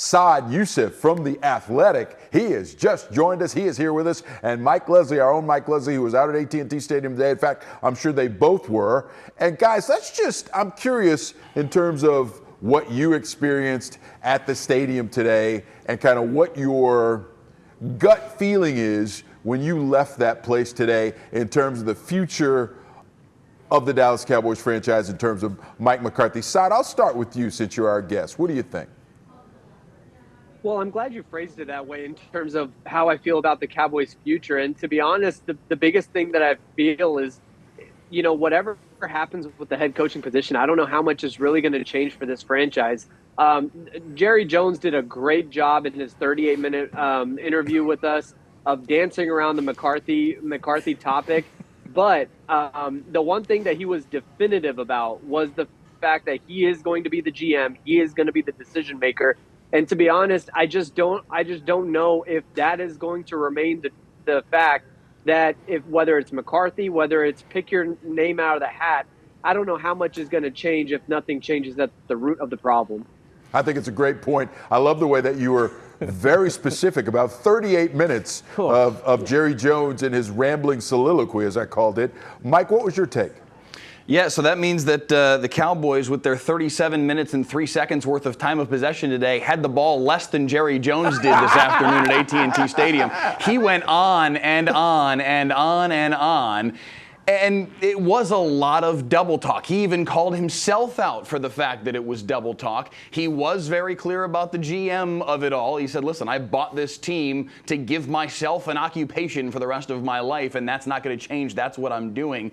Saad Youssef from The Athletic. He has just joined us. He is here with us. And Mike Leslie, our own Mike Leslie, who was out at AT&T Stadium today. In fact, I'm sure they both were. And guys, I'm curious in terms of what you experienced at the stadium today and kind of what your gut feeling is when you left that place today in terms of the future of the Dallas Cowboys franchise in terms of Mike McCarthy. Saad, I'll start with you since you're our guest. What do you think? Well, I'm glad you phrased it that way in terms of how I feel about the Cowboys' future. And to be honest, the biggest thing that I feel is, whatever happens with the head coaching position, I don't know how much is really going to change for this franchise. Jerry Jones did a great job in his 38-minute interview with us of dancing around the McCarthy topic. But the one thing that he was definitive about was the fact that he is going to be the GM. He is going to be the decision maker. And to be honest, I just don't know if that is going to remain the fact that whether it's McCarthy, whether it's pick your name out of the hat, I don't know how much is going to change if nothing changes at the root of the problem. I think it's a great point. I love the way that you were very specific about 38 minutes of Jerry Jones and his rambling soliloquy, as I called it. Mike, what was your take? Yeah, so that means that the Cowboys, with their 37 minutes and 3 seconds worth of time of possession today, had the ball less than Jerry Jones did this afternoon at AT&T Stadium. He went on and on and on and on. And it was a lot of double talk. He even called himself out for the fact that it was double talk. He was very clear about the GM of it all. He said, listen, I bought this team to give myself an occupation for the rest of my life, and that's not going to change. That's what I'm doing.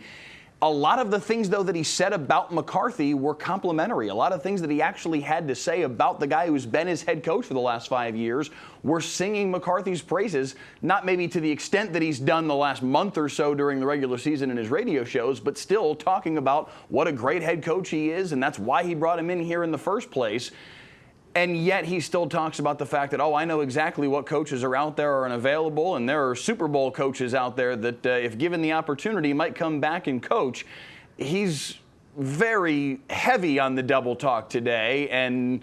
A lot of the things, though, that he said about McCarthy were complimentary. A lot of things that he actually had to say about the guy who's been his head coach for the last 5 years were singing McCarthy's praises, not maybe to the extent that he's done the last month or so during the regular season in his radio shows, but still talking about what a great head coach he is, and that's why he brought him in here in the first place. And yet he still talks about the fact that, I know exactly what coaches are out there and available, and there are Super Bowl coaches out there that, if given the opportunity, might come back and coach. He's very heavy on the double talk today, and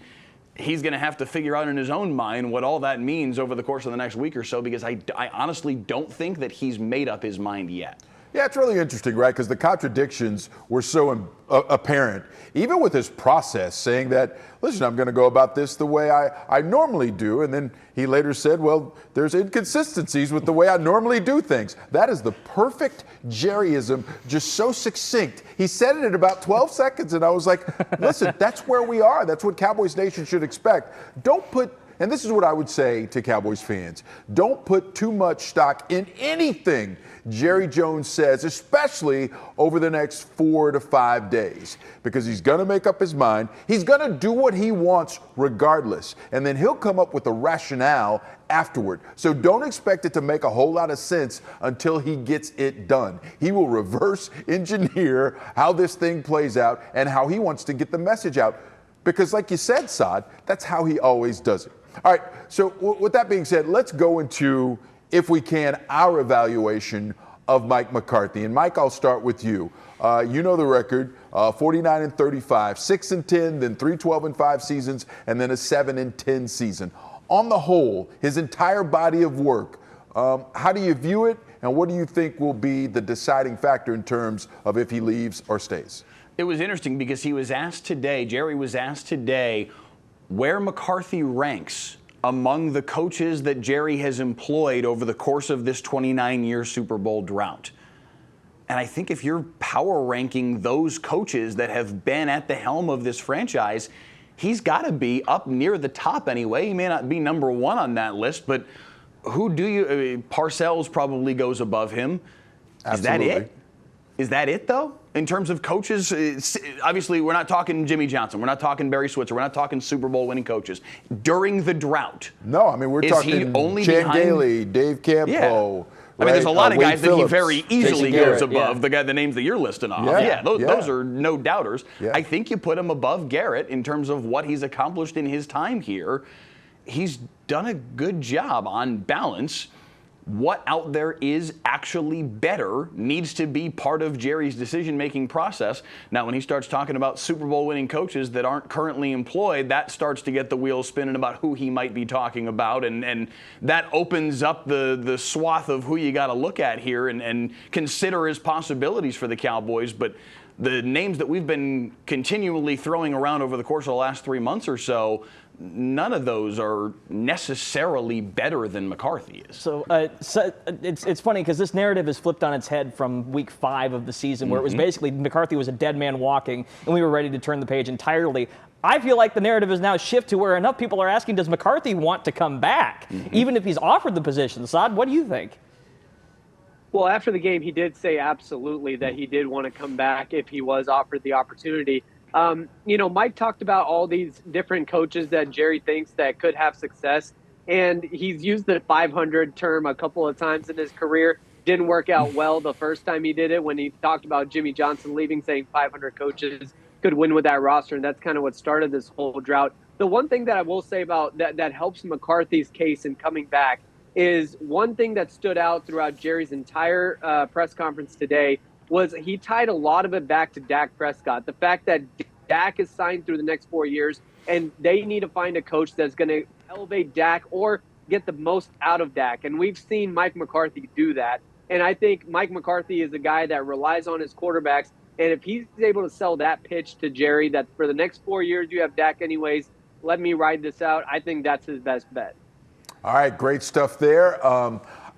he's going to have to figure out in his own mind what all that means over the course of the next week or so, because I honestly don't think that he's made up his mind yet. Yeah, it's really interesting, right? Because the contradictions were so apparent, even with his process, saying that, listen, I'm going to go about this the way I normally do. And then he later said, well, there's inconsistencies with the way I normally do things. That is the perfect Jerryism, just so succinct. He said it in about 12 seconds, and I was like, listen, that's where we are. That's what Cowboys Nation should expect. And this is what I would say to Cowboys fans. Don't put too much stock in anything Jerry Jones says, especially over the next 4 to 5 days, because he's going to make up his mind. He's going to do what he wants regardless, and then he'll come up with a rationale afterward. So don't expect it to make a whole lot of sense until he gets it done. He will reverse engineer how this thing plays out and how he wants to get the message out, because like you said, Saad, that's how he always does it. All right, so with that being said, let's go into, if we can, our evaluation of Mike McCarthy. And Mike, I'll start with you. You know the record, 49-35, 6-10, then 3 12-5 seasons, and then a 7-10 season. On the whole, his entire body of work, how do you view it, and what do you think will be the deciding factor in terms of if he leaves or stays? It was interesting because Jerry was asked today, where McCarthy ranks among the coaches that Jerry has employed over the course of this 29-year Super Bowl drought. And I think if you're power ranking those coaches that have been at the helm of this franchise, he's got to be up near the top anyway. He may not be number one on that list, but who do you Parcells probably goes above him. Absolutely. Is that it? Is that it, though? In terms of coaches, obviously, we're not talking Jimmy Johnson. We're not talking Barry Switzer. We're not talking Super Bowl winning coaches. During the drought. No, I mean, we're talking Chan Gailey, Dave Campo. Yeah. Right? I mean, there's a lot of guys Phillips, that he very easily goes above, the names that you're listing off. Those are no doubters. Yeah. I think you put him above Garrett in terms of what he's accomplished in his time here. He's done a good job on balance. what out there is actually better needs to be part of Jerry's decision-making process. Now, when he starts talking about Super Bowl winning coaches that aren't currently employed, that starts to get the wheels spinning about who he might be talking about, and that opens up the swath of who you got to look at here and consider as possibilities for the Cowboys. But the names that we've been continually throwing around over the course of the last 3 months or so, none of those are necessarily better than McCarthy is. So it's funny because this narrative is flipped on its head from week 5 of the season, where it was basically McCarthy was a dead man walking, and we were ready to turn the page entirely. I feel like the narrative is now shift to where enough people are asking, does McCarthy want to come back, even if he's offered the position? Saad, what do you think? Well, after the game, he did say absolutely that he did want to come back if he was offered the opportunity. Mike talked about all these different coaches that Jerry thinks that could have success, and he's used the 500 term a couple of times in his career. Didn't work out well the first time he did it when he talked about Jimmy Johnson leaving, saying 500 coaches could win with that roster, and that's kind of what started this whole drought. The one thing that I will say about that helps McCarthy's case in coming back is one thing that stood out throughout Jerry's entire press conference today was he tied a lot of it back to Dak Prescott. The fact that Dak is signed through the next 4 years, and they need to find a coach that's going to elevate Dak or get the most out of Dak. And we've seen Mike McCarthy do that. And I think Mike McCarthy is a guy that relies on his quarterbacks. And if he's able to sell that pitch to Jerry, that for the next 4 years you have Dak anyways, let me ride this out, I think that's his best bet. All right, great stuff there.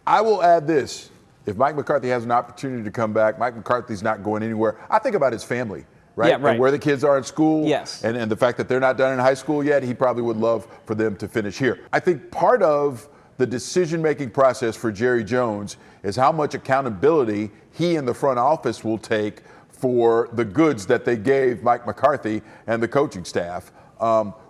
I will add this. If Mike McCarthy has an opportunity to come back, Mike McCarthy's not going anywhere. I think about his family, right? Yeah, right. And where the kids are in school. Yes. And the fact that they're not done in high school yet, he probably would love for them to finish here. I think part of the decision-making process for Jerry Jones is how much accountability he and the front office will take for the goods that they gave Mike McCarthy and the coaching staff.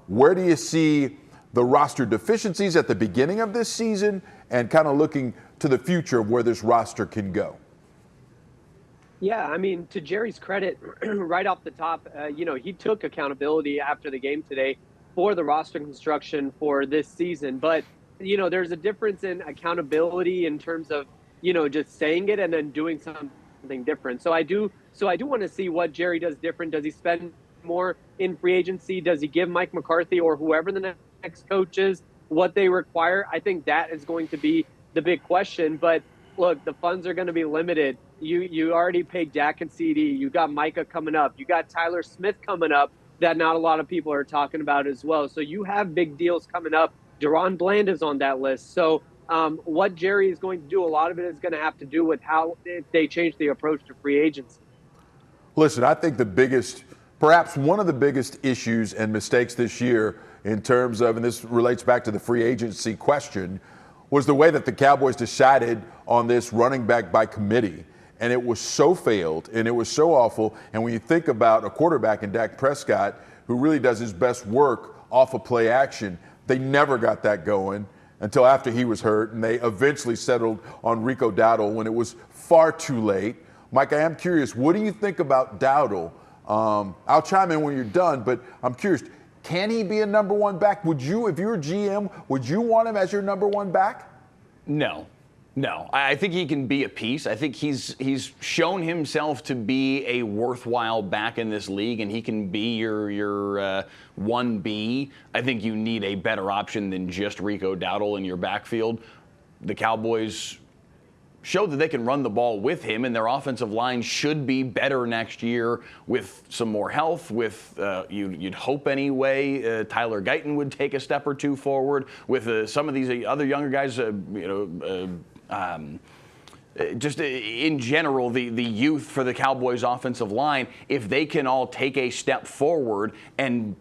Where do you see the roster deficiencies at the beginning of this season and kind of looking to the future of where this roster can go? Yeah, I mean, to Jerry's credit, right off the top, he took accountability after the game today for the roster construction for this season. But, there's a difference in accountability in terms of, just saying it and then doing something different. So I do want to see what Jerry does different. Does he spend more in free agency? Does he give Mike McCarthy or whoever the next coach is what they require? I think that is going to be the big question. But look, the funds are going to be limited. You already paid Dak and CD. You got Micah coming up. You got Tyler Smith coming up that not a lot of people are talking about as well. So you have big deals coming up. Deron Bland is on that list. So what Jerry is going to do, a lot of it is going to have to do with how they change the approach to free agency. Listen, I think perhaps one of the biggest issues and mistakes this year in terms of, and this relates back to the free agency question, was the way that the Cowboys decided on this running back by committee. And it was so failed, and it was so awful. And when you think about a quarterback in Dak Prescott, who really does his best work off of play action, they never got that going until after he was hurt, and they eventually settled on Rico Dowdle when it was far too late. Mike, I am curious, what do you think about Dowdle? I'll chime in when you're done, but I'm curious, can he be a number one back? Would you, if you were GM, would you want him as your number one back? No. I think he can be a piece. I think he's shown himself to be a worthwhile back in this league, and he can be your 1B. I think you need a better option than just Rico Dowdle in your backfield. The Cowboys showed that they can run the ball with him, and their offensive line should be better next year with some more health, with, you'd hope anyway, Tyler Guyton would take a step or two forward, with some of these other younger guys, just in general, the youth for the Cowboys offensive line, if they can all take a step forward and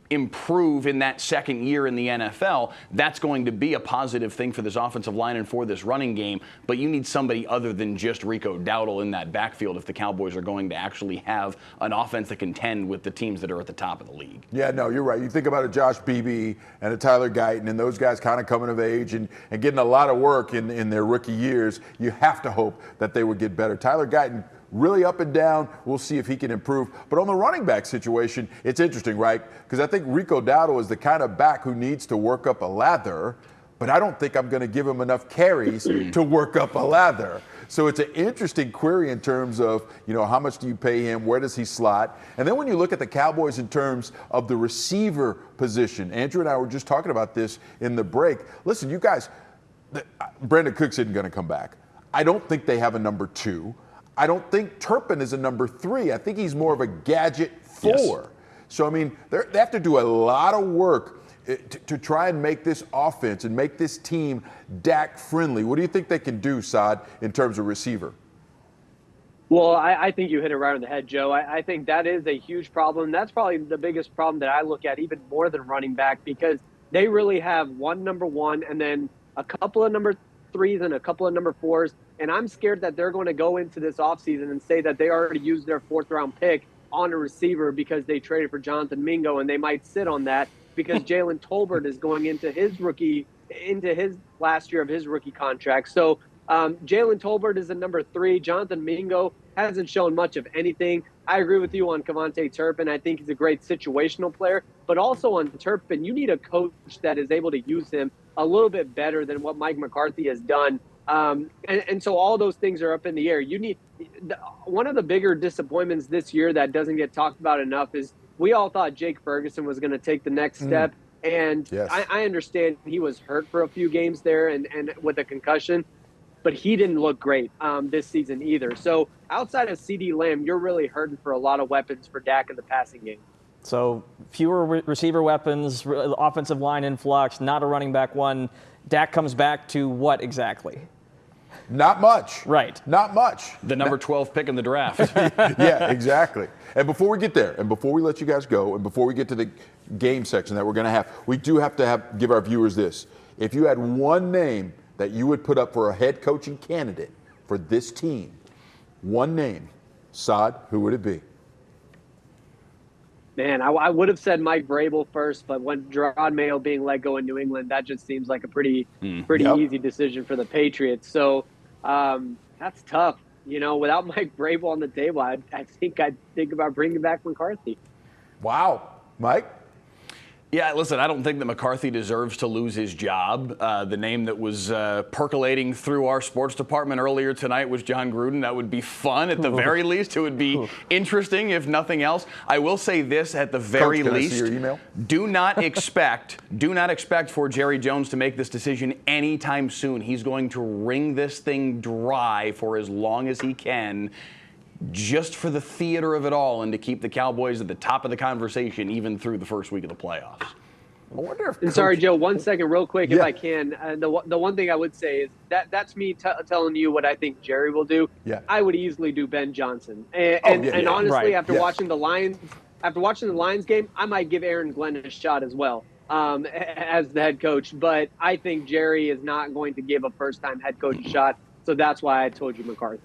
improve in that second year in the NFL, that's going to be a positive thing for this offensive line and for this running game. But you need somebody other than just Rico Dowdle in that backfield if the Cowboys are going to actually have an offense that contend with the teams that are at the top of the league. Yeah, no, you're right. You think about a Josh Beebe and a Tyler Guyton and those guys kind of coming of age and getting a lot of work in their rookie years. You have to hope that they would get better. Tyler Guyton, really up and down. We'll see if he can improve. But on the running back situation, it's interesting, right? Because I think Rico Dowdle is the kind of back who needs to work up a lather, but I don't think I'm going to give him enough carries to work up a lather. So it's an interesting query in terms of, how much do you pay him? Where does he slot? And then when you look at the Cowboys in terms of the receiver position, Andrew and I were just talking about this in the break. Listen, you guys, Brandon Cooks isn't going to come back. I don't think they have a number 2. I don't think Turpin is a number 3. I think he's more of a gadget 4. Yes. So, they have to do a lot of work to try and make this offense and make this team Dak friendly. What do you think they can do, Saad, in terms of receiver? Well, I think you hit it right on the head, Joe. I think that is a huge problem. That's probably the biggest problem that I look at, even more than running back, because they really have one number 1 and then a couple of number 3s and a couple of number 4s. And I'm scared that they're going to go into this offseason and say that they already used their 4th-round pick on a receiver because they traded for Jonathan Mingo, and they might sit on that because Jalen Tolbert is going into his last year of his rookie contract. So Jalen Tolbert is a number 3. Jonathan Mingo hasn't shown much of anything. I agree with you on Kevontae Turpin. I think he's a great situational player, but also on Turpin, you need a coach that is able to use him a little bit better than what Mike McCarthy has done. And so all those things are up in the air. One of the bigger disappointments this year that doesn't get talked about enough is we all thought Jake Ferguson was going to take the next step. And yes. I understand he was hurt for a few games there and with a concussion, but he didn't look great this season either. So outside of CeeDee Lamb, you're really hurting for a lot of weapons for Dak in the passing game. So fewer receiver weapons, offensive line influx, not a running back 1. Dak comes back to what exactly? Not much. Right. Not much. The number 12 pick in the draft. Yeah, exactly. And before we get there, and before we let you guys go, and before we get to the game section that we're going to have, we do have to give our viewers this. If you had one name that you would put up for a head coaching candidate for this team, one name, Saad, who would it be? Man, I would have said Mike Vrabel first, but when Gerard Mayo being let go in New England, that just seems like a pretty easy decision for the Patriots. So that's tough. Without Mike Vrabel on the table, I think I'd think about bringing back McCarthy. Wow. Mike? Yeah, listen, I don't think that McCarthy deserves to lose his job. The name that was percolating through our sports department earlier tonight was John Gruden. That would be fun at the very least. It would be interesting, if nothing else. I will say this at the very Coach, least. Can I see your email? Do not expect for Jerry Jones to make this decision anytime soon. He's going to wring this thing dry for as long as he can, just for the theater of it all and to keep the Cowboys at the top of the conversation even through the first week of the playoffs. I wonder if sorry, Joe, 1 second real quick, if I can. The one thing I would say is that's me telling you what I think Jerry will do. Yeah. I would easily do Ben Johnson. And honestly, after watching the Lions game, I might give Aaron Glenn a shot as well as the head coach. But I think Jerry is not going to give a first-time head coach a shot. So that's why I told you McCarthy.